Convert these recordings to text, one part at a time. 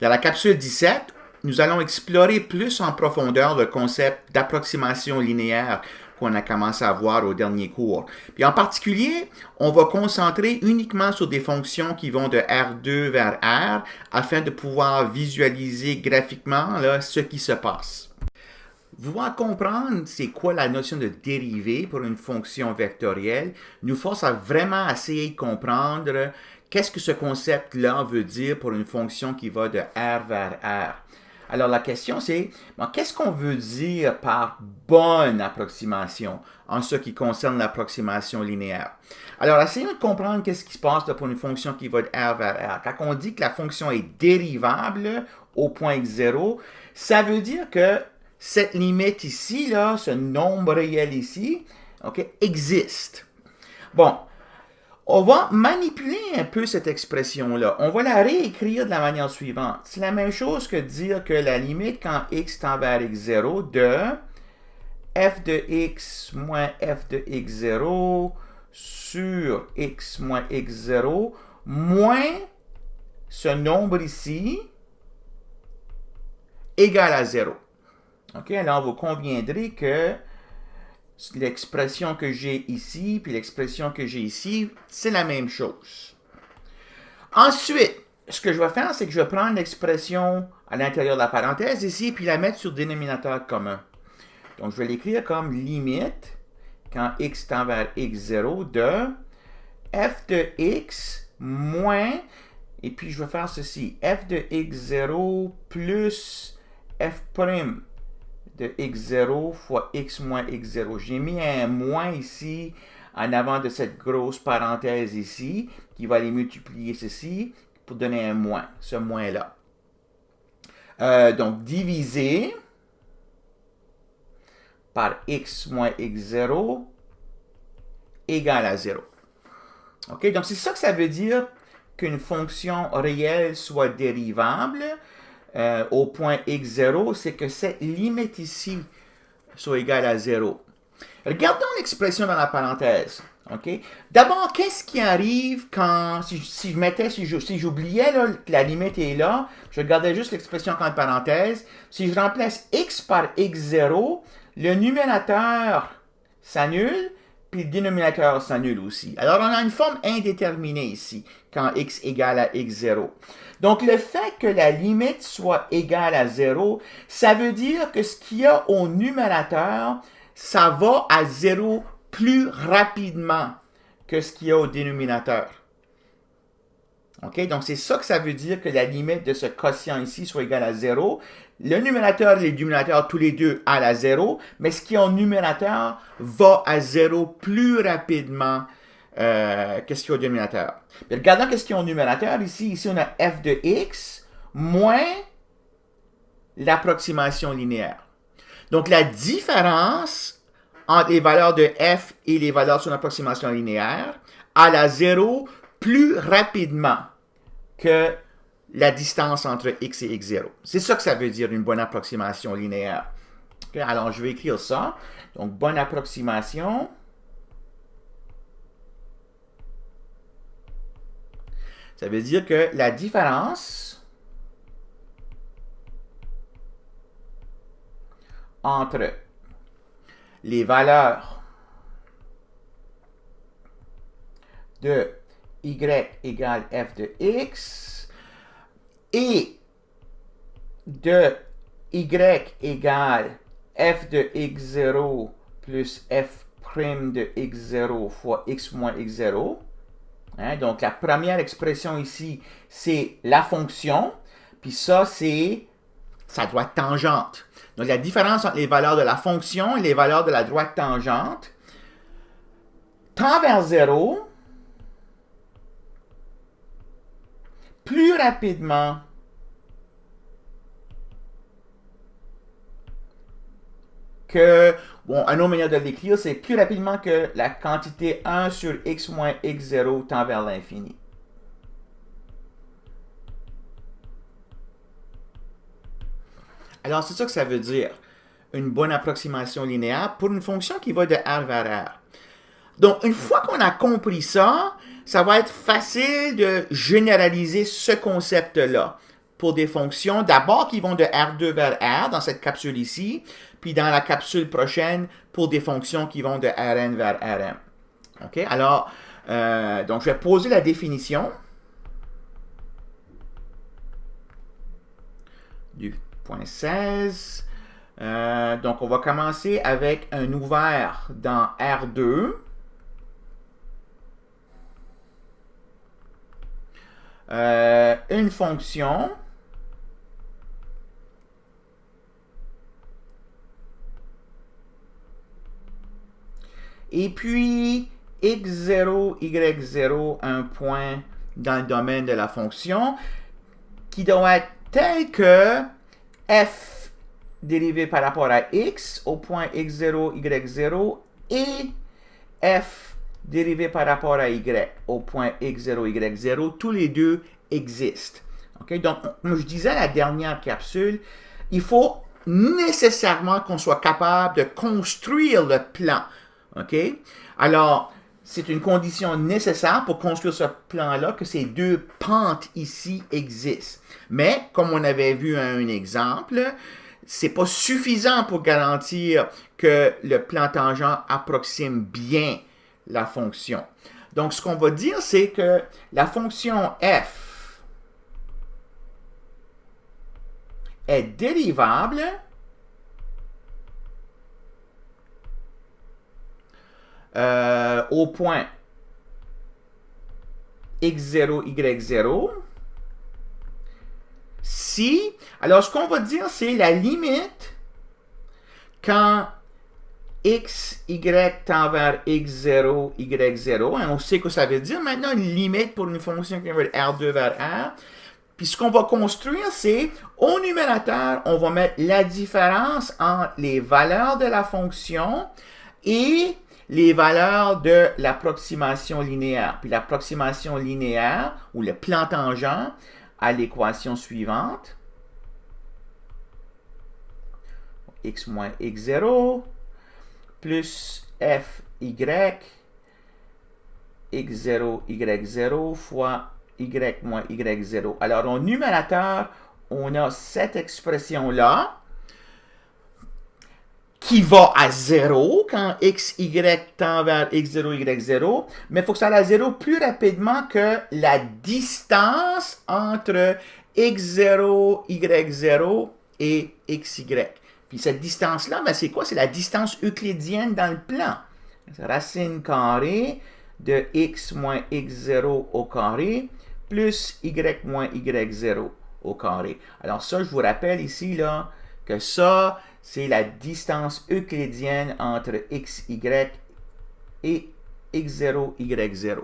Dans la capsule 17, nous allons explorer plus en profondeur le concept d'approximation linéaire qu'on a commencé à voir au dernier cours. Puis en particulier, on va concentrer uniquement sur des fonctions qui vont de R2 vers R afin de pouvoir visualiser graphiquement là, ce qui se passe. Vouloir comprendre c'est quoi la notion de dérivée pour une fonction vectorielle nous force à vraiment essayer de comprendre qu'est-ce que ce concept-là veut dire pour une fonction qui va de R vers R. Alors la question c'est, qu'est-ce qu'on veut dire par bonne approximation en ce qui concerne l'approximation linéaire? Alors essayons de comprendre qu'est-ce qui se passe là, pour une fonction qui va de R vers R. Quand on dit que la fonction est dérivable au point x0, ça veut dire que cette limite ici, là, ce nombre réel ici, okay, existe. Bon, on va manipuler un peu cette expression-là. On va la réécrire de la manière suivante. C'est la même chose que dire que la limite quand x tend vers x0 de f de x moins f de x0 sur x moins x0 moins ce nombre ici égale à 0. OK, alors vous conviendrez que l'expression que j'ai ici puis l'expression que j'ai ici, c'est la même chose. Ensuite, ce que je vais faire, c'est que je vais prendre l'expression à l'intérieur de la parenthèse ici puis la mettre sur dénominateur commun. Donc, je vais l'écrire comme limite quand x tend vers x0 de f de x moins, et puis je vais faire ceci, f de x0 plus f' de x0 fois x moins x0. J'ai mis un moins ici en avant de cette grosse parenthèse ici, qui va aller multiplier ceci pour donner un moins, ce moins-là. Donc, divisé par x moins x0 égale à 0. OK? Donc, c'est ça que ça veut dire qu'une fonction réelle soit dérivable. Au point x0, c'est que cette limite ici soit égale à 0. Regardons l'expression dans la parenthèse. Okay? D'abord, qu'est-ce qui arrive quand, si j'oubliais que la limite est là, je gardais juste l'expression entre parenthèses. Si je remplace x par x0, le numérateur s'annule, puis le dénominateur s'annule aussi. Alors, on a une forme indéterminée ici, quand x égale à x0. Donc, le fait que la limite soit égale à 0, ça veut dire que ce qu'il y a au numérateur, ça va à 0 plus rapidement que ce qu'il y a au dénominateur. OK? Donc, c'est ça que ça veut dire que la limite de ce quotient ici soit égale à 0. Le numérateur et le dénominateur, tous les deux, à 0, mais ce qui est au numérateur va à 0 plus rapidement qu'est-ce qu'il y a au dénominateur. Mais regardons qu'est-ce qu'il y a au numérateur. Ici, on a f de x moins l'approximation linéaire. Donc, la différence entre les valeurs de f et les valeurs sur l'approximation linéaire à 0 plus rapidement que la distance entre x et x0. C'est ça que ça veut dire une bonne approximation linéaire. Okay, alors, je vais écrire ça. Donc, bonne approximation. Ça veut dire que la différence entre les valeurs de y égale f de x et de y égale f de x0 plus f' de x0 fois x moins x0. Hein, donc, la première expression ici, c'est la fonction. Puis ça, c'est sa droite tangente. Donc, la différence entre les valeurs de la fonction et les valeurs de la droite tangente tend vers 0 plus rapidement que, bon, une autre manière de l'écrire, c'est plus rapidement que la quantité 1 sur x moins x0 tend vers l'infini. Alors, c'est ça que ça veut dire, une bonne approximation linéaire pour une fonction qui va de R vers R. Donc, une fois qu'on a compris ça, ça va être facile de généraliser ce concept-là. pour des fonctions d'abord qui vont de R2 vers R dans cette capsule ici, puis dans la capsule prochaine pour des fonctions qui vont de Rn vers Rm. OK? Alors, donc je vais poser la définition du point 16. Donc, on va commencer avec un ouvert dans R2. Une fonction et puis x0, y0, un point dans le domaine de la fonction qui doit être tel que f dérivé par rapport à x au point x0, y0 et f dérivé par rapport à y au point x0, y0, tous les deux existent. Okay? Donc, comme je disais à la dernière capsule, il faut nécessairement qu'on soit capable de construire le plan. Okay? Alors, c'est une condition nécessaire pour construire ce plan-là que ces deux pentes ici existent. Mais, comme on avait vu un exemple, c'est pas suffisant pour garantir que le plan tangent approxime bien la fonction. Donc, ce qu'on va dire, c'est que la fonction f est dérivable au point x0, y0 si, alors ce qu'on va dire, c'est la limite quand x, y tend vers x0, y0. On sait que ça veut dire maintenant une limite pour une fonction qui va de R2 vers R. Puis ce qu'on va construire, c'est au numérateur, on va mettre la différence entre les valeurs de la fonction et les valeurs de l'approximation linéaire. Puis l'approximation linéaire, ou le plan tangent, à l'équation suivante. X moins x0 plus fy x0, y0 fois y moins y0. Alors, au numérateur, on a cette expression-là qui va à 0 quand x, y tend vers x0, y0, mais il faut que ça aille à 0 plus rapidement que la distance entre x0, y0 et xy. Puis cette distance-là, ben c'est quoi? C'est la distance euclidienne dans le plan. Racine carrée de x moins x0 au carré plus y moins y0 au carré. Alors ça, je vous rappelle ici là, que ça, c'est la distance euclidienne entre xy et x0, y0.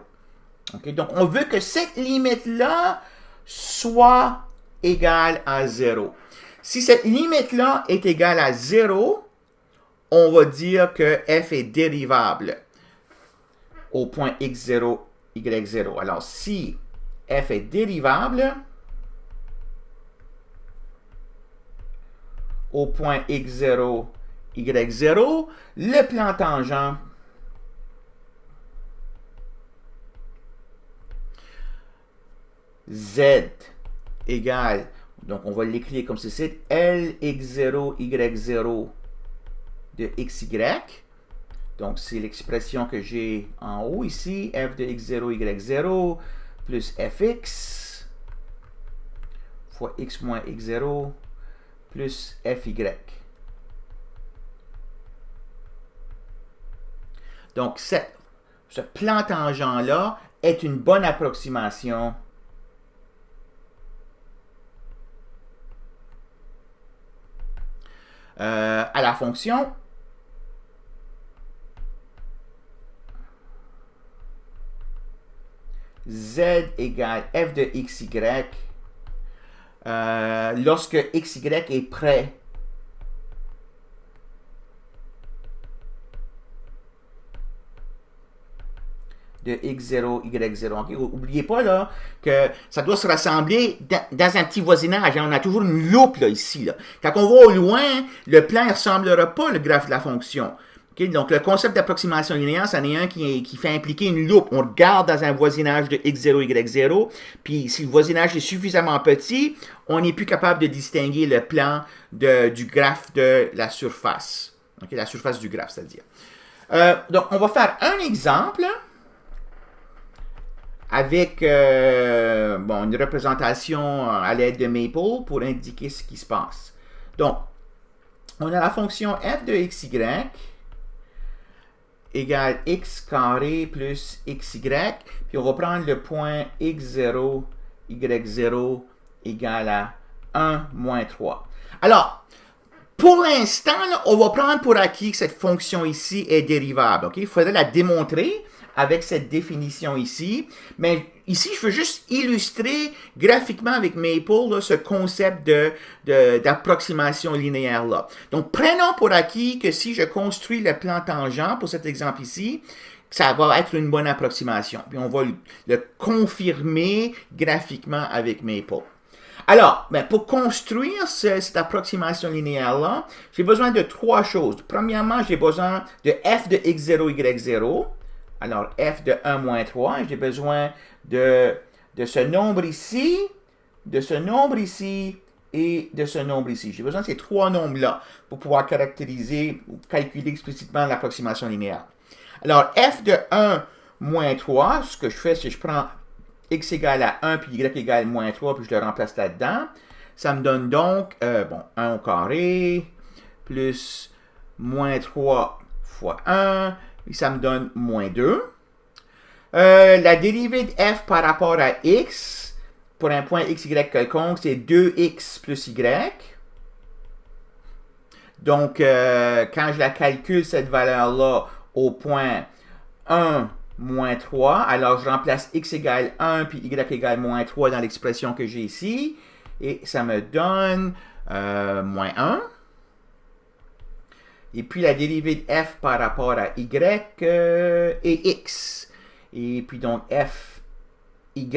Okay? Donc, on veut que cette limite-là soit égale à 0. Si cette limite-là est égale à 0, on va dire que f est dérivable au point x0, y0. Alors, si f est dérivable au point x0, y0, le plan tangent z égale, donc on va l'écrire comme ceci, Lx0, y0 de xy. Donc c'est l'expression que j'ai en haut ici, f de x0, y0 plus fx fois x moins x0 plus fy. Donc, ce plan tangent-là est une bonne approximation à la fonction z égale f de xy lorsque xy est près de x0, y0. Okay? N'oubliez pas là, que ça doit se rassembler dans un petit voisinage. Hein? On a toujours une loupe là, ici. Là. Quand on va au loin, le plan ne ressemblera pas le graphe de la fonction. Okay? Donc, le concept d'approximation linéaire, c'en est un qui fait impliquer une loupe. On regarde dans un voisinage de x0, y0, puis si le voisinage est suffisamment petit, on n'est plus capable de distinguer le plan du graphe de la surface. Okay? La surface du graphe, c'est-à-dire. Donc, on va faire un exemple avec une représentation à l'aide de Maple pour indiquer ce qui se passe. Donc, on a la fonction f de xy égale x carré plus xy, puis on va prendre le point x0, y0 égale à 1 moins 3. Alors, pour l'instant, on va prendre pour acquis que cette fonction ici est dérivable. Okay? Il faudrait la démontrer avec cette définition ici. Mais ici, je veux juste illustrer graphiquement avec Maple là, ce concept d'approximation linéaire là. Donc, prenons pour acquis que si je construis le plan tangent pour cet exemple ici, ça va être une bonne approximation. Puis on va le confirmer graphiquement avec Maple. Alors, pour construire cette approximation linéaire-là, j'ai besoin de trois choses. Premièrement, j'ai besoin de f de x0, y0. Alors, f de 1 moins 3, j'ai besoin de ce nombre ici, de ce nombre ici et de ce nombre ici. J'ai besoin de ces trois nombres-là pour pouvoir caractériser ou calculer explicitement l'approximation linéaire. Alors, f de 1 moins 3, ce que je fais, c'est que je prends x égale à 1 puis y égale moins 3, puis je le remplace là-dedans. Ça me donne donc 1 au carré plus moins 3 fois 1, et ça me donne moins 2. La dérivée de f par rapport à x, pour un point x, y quelconque, c'est 2x plus y. Donc, quand je la calcule, cette valeur-là, au point 1 moins 3, alors je remplace x égale 1 puis y égale moins 3 dans l'expression que j'ai ici, et ça me donne moins 1. Et puis la dérivée de f par rapport à y est x. Et puis donc f y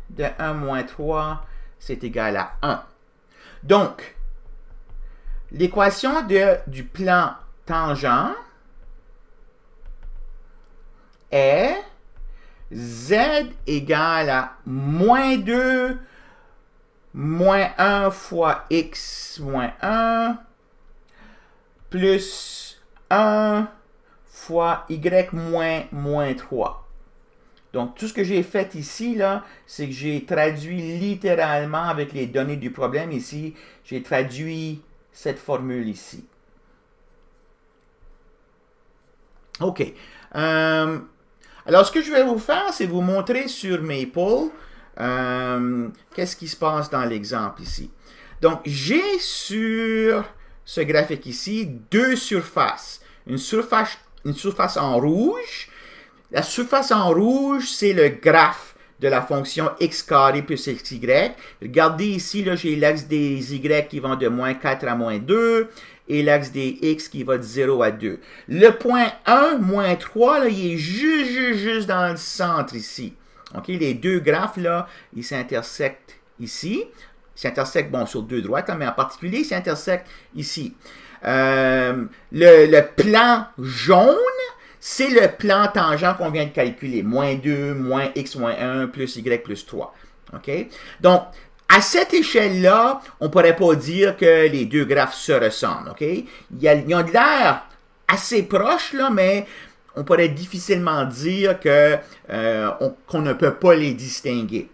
de 1 moins 3, c'est égal à 1. Donc, l'équation du plan tangent est z égale à moins 2 moins 1 fois x moins 1 plus 1 fois y moins 3. Donc, tout ce que j'ai fait ici, là, c'est que j'ai traduit littéralement avec les données du problème ici, j'ai traduit cette formule ici. OK. Alors, ce que je vais vous faire, c'est vous montrer sur Maple qu'est-ce qui se passe dans l'exemple ici. Donc, j'ai sur ce graphique ici deux surfaces. Une surface en rouge. La surface en rouge, c'est le graphe de la fonction x carré plus xy. Regardez ici, j'ai l'axe des y qui vont de moins 4 à moins 2 et l'axe des x qui va de 0 à 2. Le point 1, moins 3, là, il est juste dans le centre ici. Okay? Les deux graphes, là, ils s'intersectent ici. Ils s'intersectent, bon, sur deux droites, mais en particulier, ils s'intersectent ici. Le plan jaune, c'est le plan tangent qu'on vient de calculer. Moins 2, moins x moins 1, plus y plus 3. Okay? Donc, à cette échelle-là, on ne pourrait pas dire que les deux graphes se ressemblent. Okay? Ils ont de l'air assez proches, là, mais on pourrait difficilement dire qu'on ne peut pas les distinguer.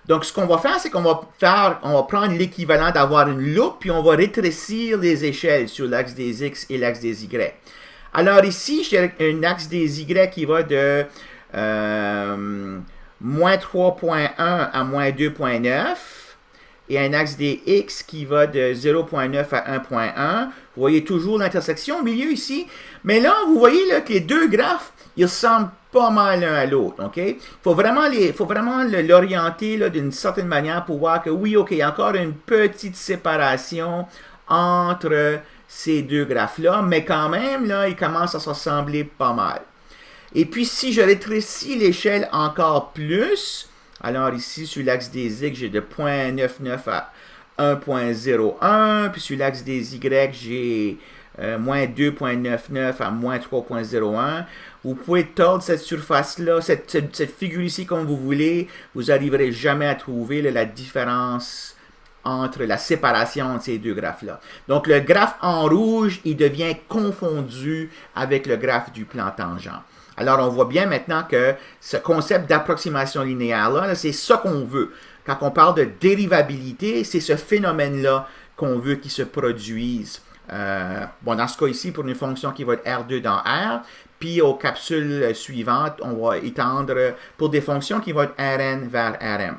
Donc, ce qu'on va faire, c'est qu'on va prendre l'équivalent d'avoir une loupe, puis on va rétrécir les échelles sur l'axe des x et l'axe des y. Alors ici, j'ai un axe des y qui va de moins 3.1 à moins 2.9 et un axe des x qui va de 0.9 à 1.1. Vous voyez toujours l'intersection au milieu ici. Mais là, vous voyez là, que les deux graphes, ils ressemblent pas mal l'un à l'autre. Okay? Faut vraiment l'orienter d'une certaine manière pour voir que oui, OK, il y a encore une petite séparation entre ces deux graphes-là, mais quand même, là, ils commencent à se ressembler pas mal. Et puis, si je rétrécis l'échelle encore plus, alors ici, sur l'axe des x, j'ai de 0.99 à 1.01, puis sur l'axe des y, j'ai moins 2,99 à moins 3,01. Vous pouvez tordre cette surface-là, cette figure ici comme vous voulez. Vous n'arriverez jamais à trouver la différence entre la séparation entre ces deux graphes-là. Donc, le graphe en rouge, il devient confondu avec le graphe du plan tangent. Alors, on voit bien maintenant que ce concept d'approximation linéaire-là, c'est ça qu'on veut. Quand on parle de dérivabilité, c'est ce phénomène-là qu'on veut qu'il se produise. Bon, dans ce cas ici, pour une fonction qui va être R2 dans R, puis aux capsules suivantes, on va étendre pour des fonctions qui vont être Rn vers Rm.